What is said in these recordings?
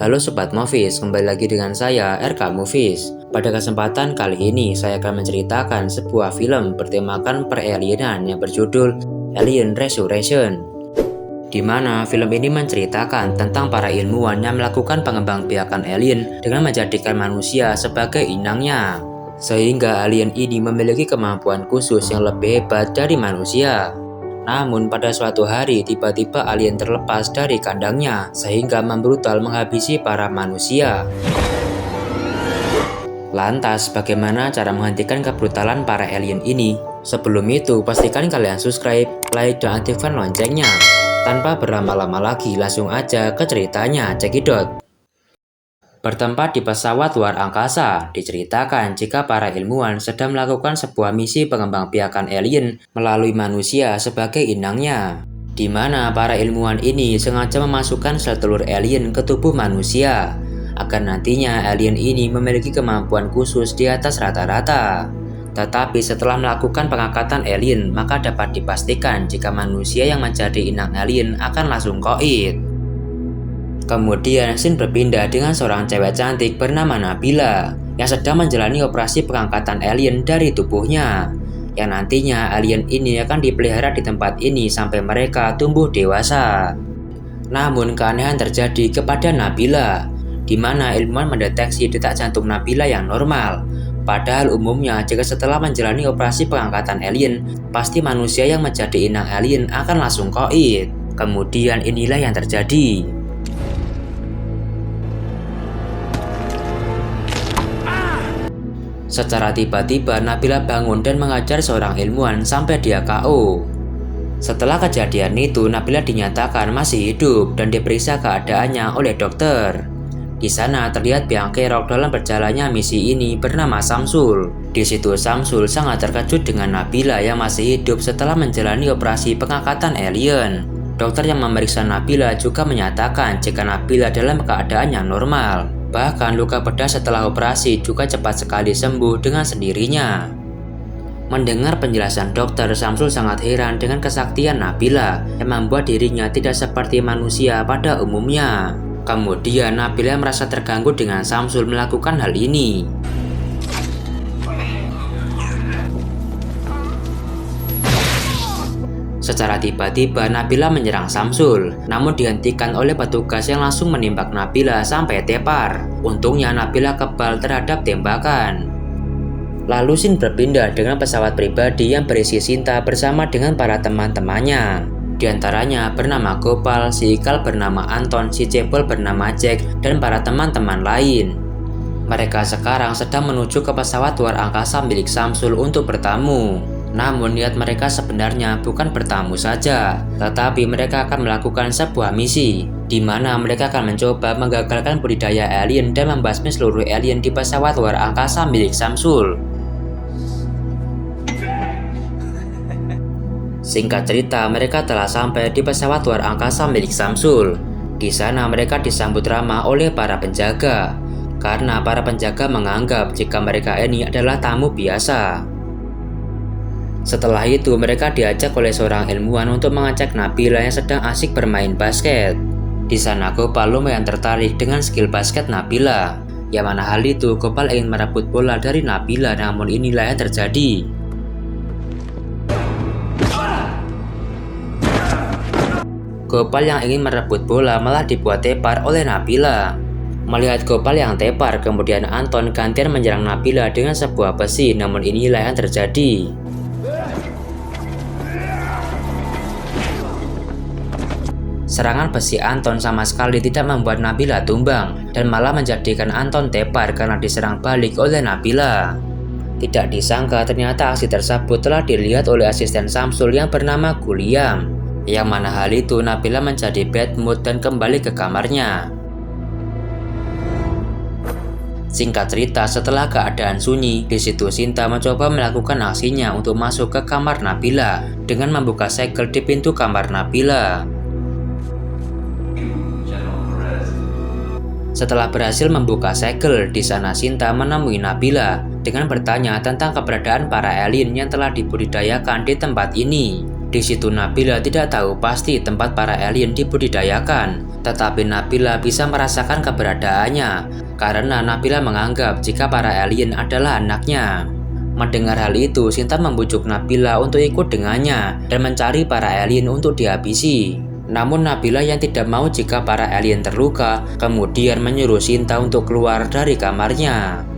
Halo Sobat Movies, kembali lagi dengan saya RK Movies. Pada kesempatan kali ini saya akan menceritakan sebuah film bertemakan peralienan yang berjudul Alien Resurrection. Di mana film ini menceritakan tentang para ilmuwan yang melakukan pengembangbiakan alien dengan menjadikan manusia sebagai inangnya. Sehingga alien ini memiliki kemampuan khusus yang lebih hebat dari manusia. Namun pada suatu hari tiba-tiba alien terlepas dari kandangnya sehingga membrutal menghabisi para manusia. Lantas bagaimana cara menghentikan kebrutalan para alien ini? Sebelum itu pastikan kalian subscribe, like, dan aktifkan loncengnya. Tanpa berlama-lama lagi langsung aja ke ceritanya, cekidot. Bertempat di pesawat luar angkasa, diceritakan jika para ilmuwan sedang melakukan sebuah misi pengembangbiakan alien melalui manusia sebagai inangnya, di mana para ilmuwan ini sengaja memasukkan sel telur alien ke tubuh manusia, agar nantinya alien ini memiliki kemampuan khusus di atas rata-rata. Tetapi setelah melakukan pengangkatan alien, maka dapat dipastikan jika manusia yang menjadi inang alien akan langsung koid. Kemudian scene berpindah dengan seorang cewek cantik bernama Nabila yang sedang menjalani operasi pengangkatan alien dari tubuhnya, yang nantinya alien ini akan dipelihara di tempat ini sampai mereka tumbuh dewasa. Namun keanehan terjadi kepada Nabila, di mana ilmuwan mendeteksi detak jantung Nabila yang normal. Padahal umumnya jika setelah menjalani operasi pengangkatan alien, pasti manusia yang menjadi inang alien akan langsung koid. Kemudian inilah yang terjadi. Secara tiba-tiba Nabila bangun dan mengajar seorang ilmuwan sampai dia KO. Setelah kejadian itu Nabila dinyatakan masih hidup dan diperiksa keadaannya oleh dokter. Di sana terlihat biang kerok dalam berjalannya misi ini bernama Samsul. Di situ Samsul sangat terkejut dengan Nabila yang masih hidup setelah menjalani operasi pengangkatan alien. Dokter yang memeriksa Nabila juga menyatakan jika Nabila dalam keadaan yang normal. Bahkan luka bedah setelah operasi juga cepat sekali sembuh dengan sendirinya. Mendengar penjelasan dokter, Samsul sangat heran dengan kesaktian Nabila yang membuat dirinya tidak seperti manusia pada umumnya. Kemudian Nabila merasa terganggu dengan Samsul melakukan hal ini. Secara tiba-tiba Nabila menyerang Samsul, namun dihentikan oleh petugas yang langsung menembak Nabila sampai tepar. Untungnya Nabila kebal terhadap tembakan. Lalu scene berpindah dengan pesawat pribadi yang berisi Sinta bersama dengan para teman-temannya. Di antaranya bernama Gopal, si Ikal bernama Anton, si Cebol bernama Jack, dan para teman-teman lain. Mereka sekarang sedang menuju ke pesawat luar angkasa milik Samsul untuk bertamu. Namun niat mereka sebenarnya bukan bertamu saja, tetapi mereka akan melakukan sebuah misi, di mana mereka akan mencoba menggagalkan budidaya alien dan membasmi seluruh alien di pesawat luar angkasa milik Samsul. Singkat cerita, mereka telah sampai di pesawat luar angkasa milik Samsul. Di sana mereka disambut ramah oleh para penjaga, karena para penjaga menganggap jika mereka ini adalah tamu biasa. Setelah itu mereka diajak oleh seorang ilmuwan untuk mengecek Nabila yang sedang asik bermain basket. Di sana Gopal lumayan tertarik dengan skill basket Nabila. Yang mana hal itu Gopal ingin merebut bola dari Nabila, namun inilah yang terjadi. Gopal yang ingin merebut bola malah dibuat tepar oleh Nabila. Melihat Gopal yang tepar, kemudian Anton gantian menyerang Nabila dengan sebuah besi, namun inilah yang terjadi. Serangan besi Anton sama sekali tidak membuat Nabila tumbang dan malah menjadikan Anton tepar karena diserang balik oleh Nabila. Tidak disangka ternyata aksi tersebut telah dilihat oleh asisten Samsul yang bernama Guliam. Yang mana hal itu Nabila menjadi bad mood dan kembali ke kamarnya. Singkat cerita, setelah keadaan sunyi, di situ Sinta mencoba melakukan aksinya untuk masuk ke kamar Nabila dengan membuka segel di pintu kamar Nabila. Setelah berhasil membuka segel, di sana Sinta menemui Nabila dengan bertanya tentang keberadaan para alien yang telah dibudidayakan di tempat ini. Di situ Nabila tidak tahu pasti tempat para alien dibudidayakan, tetapi Nabila bisa merasakan keberadaannya karena Nabila menganggap jika para alien adalah anaknya. Mendengar hal itu, Sinta membujuk Nabila untuk ikut dengannya dan mencari para alien untuk dihabisi. Namun Nabila yang tidak mau jika para alien terluka, kemudian menyuruh Sinta untuk keluar dari kamarnya.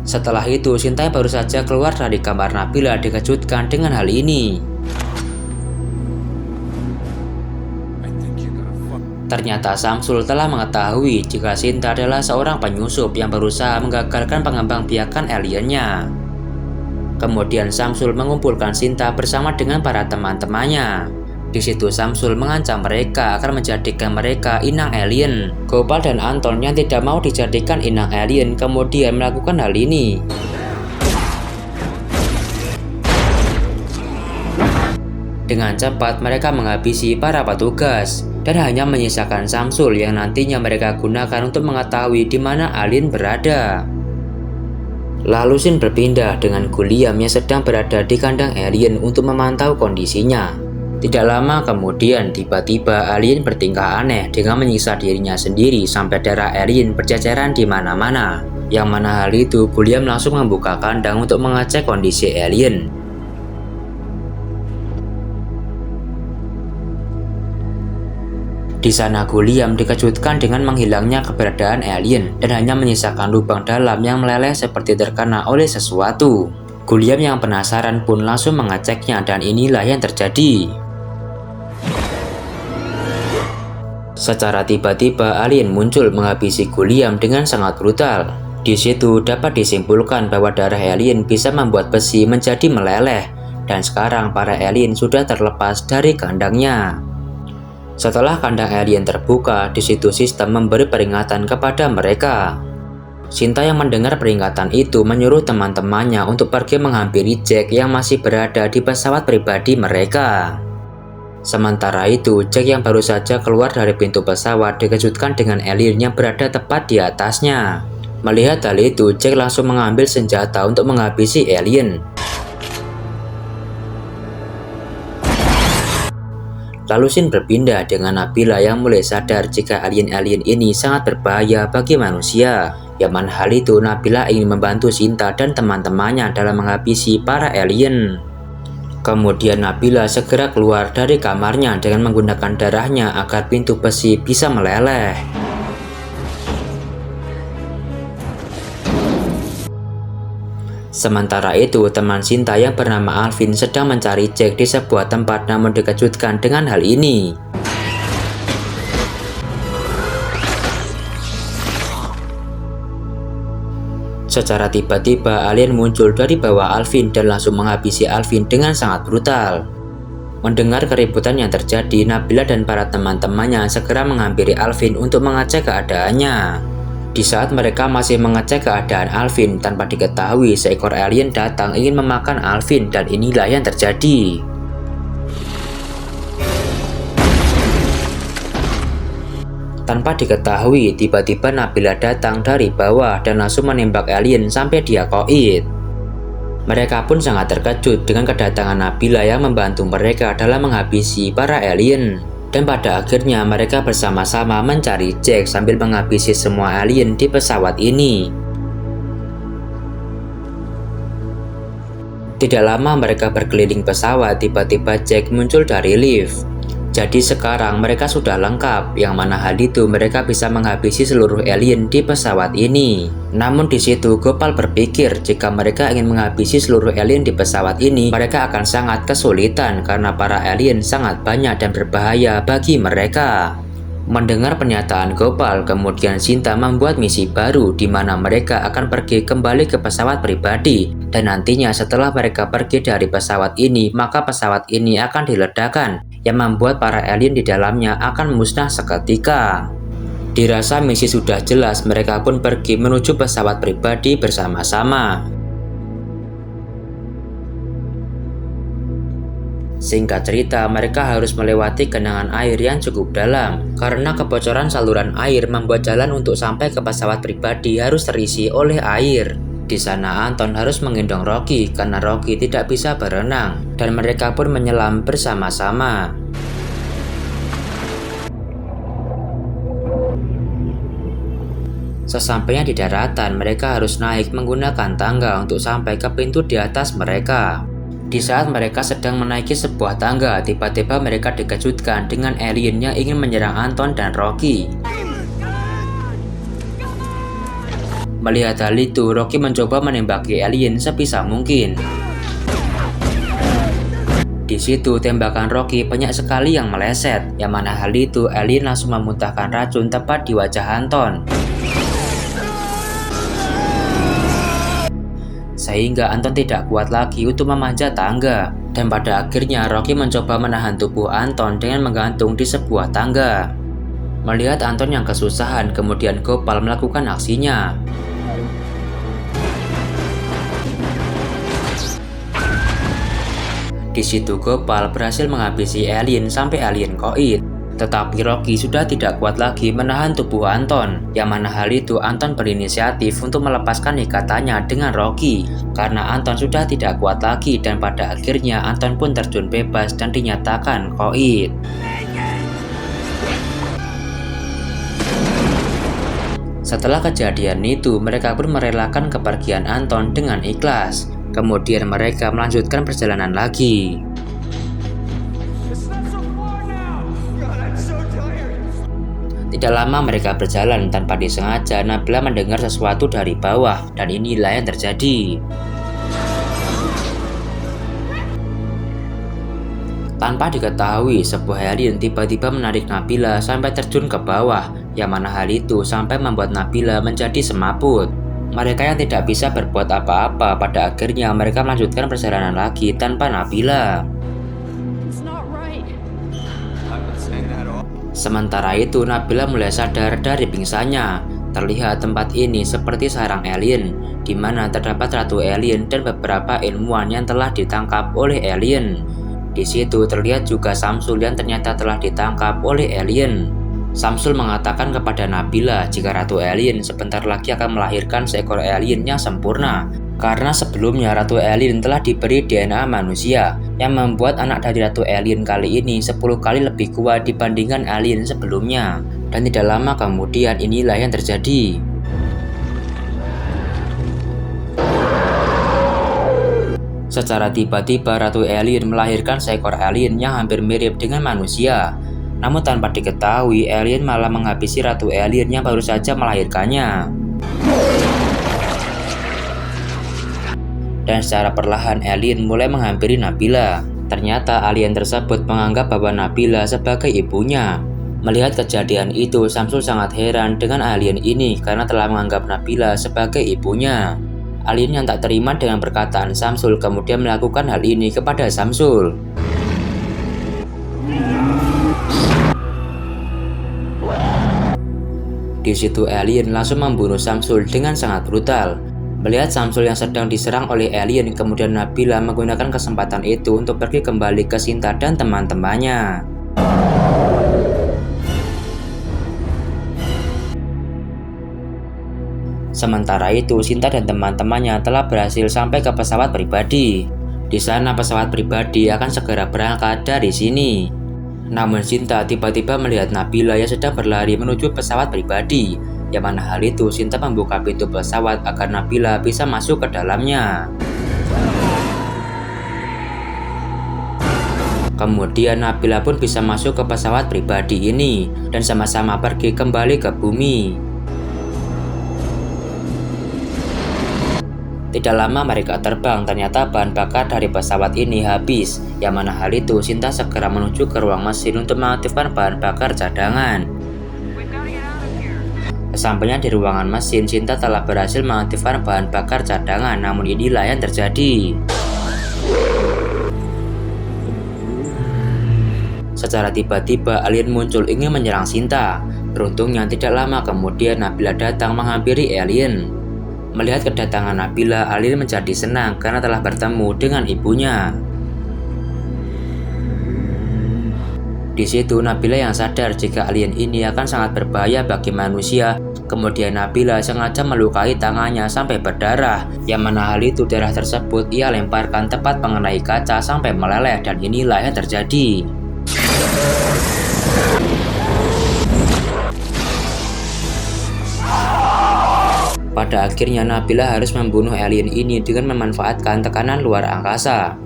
Setelah itu, Sinta yang baru saja keluar dari kamar Nabila dikejutkan dengan hal ini. Ternyata Samsul telah mengetahui jika Sinta adalah seorang penyusup yang berusaha menggagalkan pengembangbiakan aliennya. Kemudian Samsul mengumpulkan Sinta bersama dengan para teman-temannya. Di situ Samsul mengancam mereka akan menjadikan mereka inang alien. Gopal dan Anton yang tidak mau dijadikan inang alien kemudian melakukan hal ini. Dengan cepat mereka menghabisi para petugas dan hanya menyisakan Samsul yang nantinya mereka gunakan untuk mengetahui di mana alien berada. Lalu Sin berpindah dengan Guliam yang sedang berada di kandang alien untuk memantau kondisinya. Tidak lama kemudian tiba-tiba alien bertingkah aneh dengan menyiksa dirinya sendiri sampai darah alien berceceran di mana-mana. Yang mana hal itu Guliam langsung membuka kandang untuk mengecek kondisi alien. Di sana Guliam dikejutkan dengan menghilangnya keberadaan alien dan hanya menyisakan lubang dalam yang meleleh seperti terkena oleh sesuatu. Guliam yang penasaran pun langsung mengeceknya dan inilah yang terjadi. Secara tiba-tiba alien muncul menghabisi Guliam dengan sangat brutal. Di situ dapat disimpulkan bahwa darah alien bisa membuat besi menjadi meleleh dan sekarang para alien sudah terlepas dari kandangnya. Setelah kandang alien terbuka, di situ sistem memberi peringatan kepada mereka. Sinta yang mendengar peringatan itu menyuruh teman-temannya untuk pergi menghampiri Jack yang masih berada di pesawat pribadi mereka. Sementara itu, Jack yang baru saja keluar dari pintu pesawat dikejutkan dengan alien yang berada tepat di atasnya. Melihat hal itu, Jack langsung mengambil senjata untuk menghabisi alien. Lalu Sin berpindah dengan Nabila yang mulai sadar jika alien-alien ini sangat berbahaya bagi manusia. Yang mana hal itu Nabila ingin membantu Sinta dan teman-temannya dalam menghabisi para alien. Kemudian Nabila segera keluar dari kamarnya dengan menggunakan darahnya agar pintu besi bisa meleleh. Sementara itu, teman Sinta yang bernama Alvin sedang mencari Jack di sebuah tempat namun dikejutkan dengan hal ini. Secara tiba-tiba alien muncul dari bawah Alvin dan langsung menghabisi Alvin dengan sangat brutal. Mendengar keributan yang terjadi, Nabila dan para teman-temannya segera menghampiri Alvin untuk mengecek keadaannya. Di saat mereka masih mengecek keadaan Alvin, tanpa diketahui seekor alien datang ingin memakan Alvin dan inilah yang terjadi. Tanpa diketahui, tiba-tiba Nabila datang dari bawah dan langsung menembak alien sampai dia koit. Mereka pun sangat terkejut dengan kedatangan Nabila yang membantu mereka dalam menghabisi para alien. Dan pada akhirnya mereka bersama-sama mencari Jack sambil menghabisi semua alien di pesawat ini. Tidak lama mereka berkeliling pesawat, tiba-tiba Jack muncul dari lift. Jadi sekarang mereka sudah lengkap, yang mana hal itu mereka bisa menghabisi seluruh alien di pesawat ini. Namun di situ Gopal berpikir jika mereka ingin menghabisi seluruh alien di pesawat ini, mereka akan sangat kesulitan karena para alien sangat banyak dan berbahaya bagi mereka. Mendengar pernyataan Gopal, kemudian Sinta membuat misi baru di mana mereka akan pergi kembali ke pesawat pribadi dan nantinya setelah mereka pergi dari pesawat ini, maka pesawat ini akan diledakkan yang membuat para alien di dalamnya akan musnah seketika. Dirasa misi sudah jelas, mereka pun pergi menuju pesawat pribadi bersama-sama. Singkat cerita, mereka harus melewati genangan air yang cukup dalam karena kebocoran saluran air membuat jalan untuk sampai ke pesawat pribadi harus terisi oleh air. Di sana Anton harus menggendong Rocky karena Rocky tidak bisa berenang, dan mereka pun menyelam bersama-sama. Sesampainya di daratan, mereka harus naik menggunakan tangga untuk sampai ke pintu di atas mereka. Di saat mereka sedang menaiki sebuah tangga, tiba-tiba mereka dikejutkan dengan alien yang ingin menyerang Anton dan Rocky. Melihat hal itu, Rocky mencoba menembaki alien sebisa mungkin. Di situ tembakan Rocky banyak sekali yang meleset, yang mana hal itu alien langsung memuntahkan racun tepat di wajah Anton. Sehingga Anton tidak kuat lagi untuk memanjat tangga, dan pada akhirnya Rocky mencoba menahan tubuh Anton dengan menggantung di sebuah tangga. Melihat Anton yang kesusahan, kemudian Gopal melakukan aksinya. Di situ Gopal berhasil menghabisi alien sampai alien koit. Tetapi Rocky sudah tidak kuat lagi menahan tubuh Anton, yang mana hal itu Anton berinisiatif untuk melepaskan ikatannya dengan Rocky, karena Anton sudah tidak kuat lagi, dan pada akhirnya Anton pun terjun bebas dan dinyatakan koit. Setelah kejadian itu, mereka pun merelakan kepergian Anton dengan ikhlas. Kemudian mereka melanjutkan perjalanan lagi. Tidak lama mereka berjalan, tanpa disengaja Nabila mendengar sesuatu dari bawah, dan inilah yang terjadi. Tanpa diketahui, sebuah alien tiba-tiba menarik Nabila sampai terjun ke bawah, yang mana hal itu sampai membuat Nabila menjadi semaput. Mereka yang tidak bisa berbuat apa-apa, pada akhirnya mereka melanjutkan perjalanan lagi tanpa Nabila. Sementara itu, Nabila mulai sadar dari pingsannya. Terlihat tempat ini seperti sarang alien, di mana terdapat ratu alien dan beberapa ilmuwan yang telah ditangkap oleh alien. Di situ terlihat juga Samsul yang ternyata telah ditangkap oleh alien. Samsul mengatakan kepada Nabila jika ratu alien sebentar lagi akan melahirkan seekor alien yang sempurna. Karena sebelumnya ratu alien telah diberi DNA manusia, yang membuat anak dari ratu alien kali ini 10 kali lebih kuat dibandingkan alien sebelumnya. Dan tidak lama kemudian inilah yang terjadi. Secara tiba-tiba ratu alien melahirkan seekor alien yang hampir mirip dengan manusia. Namun tanpa diketahui, alien malah menghabisi ratu alien yang baru saja melahirkannya. Dan secara perlahan alien mulai menghampiri Nabila. Ternyata alien tersebut menganggap bahwa Nabila sebagai ibunya. Melihat kejadian itu, Samsul sangat heran dengan alien ini karena telah menganggap Nabila sebagai ibunya. Alien yang tak terima dengan perkataan Samsul kemudian melakukan hal ini kepada Samsul. Di situ alien langsung membunuh Samsul dengan sangat brutal. Melihat Samsul yang sedang diserang oleh alien, kemudian Nabila menggunakan kesempatan itu untuk pergi kembali ke Sinta dan teman-temannya. Sementara itu, Sinta dan teman-temannya telah berhasil sampai ke pesawat pribadi. Di sana pesawat pribadi akan segera berangkat dari sini. Namun Sinta tiba-tiba melihat Nabila yang sedang berlari menuju pesawat pribadi. Yang mana hal itu Sinta membuka pintu pesawat agar Nabila bisa masuk ke dalamnya. Kemudian Nabila pun bisa masuk ke pesawat pribadi ini dan sama-sama pergi kembali ke bumi. Tidak lama mereka terbang, ternyata bahan bakar dari pesawat ini habis. Yang mana hal itu Sinta segera menuju ke ruang mesin untuk mengaktifkan bahan bakar cadangan. Sesampainya di ruangan mesin, Sinta telah berhasil mengaktifkan bahan bakar cadangan, namun inilah yang terjadi. Secara tiba-tiba alien muncul ingin menyerang Sinta. Beruntungnya tidak lama kemudian Nabila datang menghampiri alien. Melihat kedatangan Nabila, alien menjadi senang karena telah bertemu dengan ibunya. Di situ Nabila yang sadar jika alien ini akan sangat berbahaya bagi manusia Kemudian Nabila sengaja melukai tangannya sampai berdarah, yang mana hal itu darah tersebut ia lemparkan tepat mengenai kaca sampai meleleh, dan inilah yang terjadi. Pada akhirnya Nabila harus membunuh alien ini dengan memanfaatkan tekanan luar angkasa.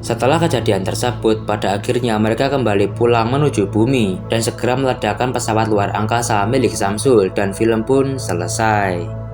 Setelah kejadian tersebut, pada akhirnya mereka kembali pulang menuju bumi dan segera meledakkan pesawat luar angkasa milik Syamsul, dan film pun selesai.